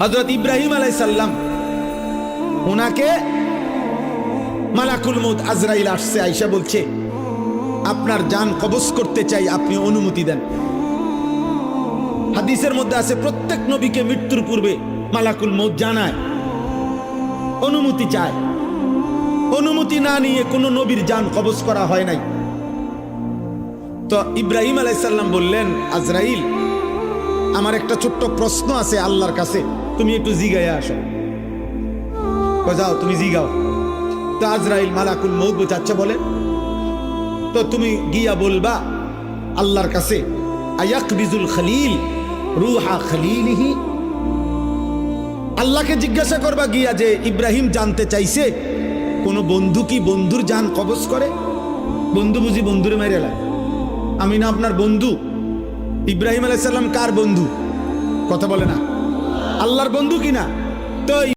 হযরত ইব্রাহিম আলাইহিস সালাম ওনাকে মালাকুল মউত আজরাইল আসছে, আয়েশা বলছে আপনার জান কবজ করতে চাই, আপনি অনুমতি দেন। হাদিসের মধ্যে আছে প্রত্যেক নবীকে মৃত্যুর পূর্বে মালাকুল মউত জানায়, অনুমতি চায়। অনুমতি না নিয়ে কোনো নবীর জান কবজ করা হয় নাই। তো ইব্রাহিম আলাইহিস সালাম বললেন, আজরাইল আমার একটা ছোট্ট প্রশ্ন আছে আল্লাহর কাছে, তুমি একটু জিগাইয়া আসো। যাও তুমি জিগাও। তো আজরাইল মালাকুল মউত বলছে আচ্ছা বলেন। তো তুমি গিয়া বলবা আল্লাহর কাছে, আয়াকবিজুল খলিল রুহা খলিলিহি। আল্লাহকে জিজ্ঞাসা করবা গিয়া যে ইব্রাহিম জানতে চাইছে কোন বন্ধু কি বন্ধুর জান কবজ করে? বন্ধু বুঝি বন্ধুরে মেরে লাগে? আমি না আপনার বন্ধু? ইব্রাহিম আলাইহিস সালাম কার বন্ধু? কথা বলে না, আল্লাহর বন্ধু কিনা? তো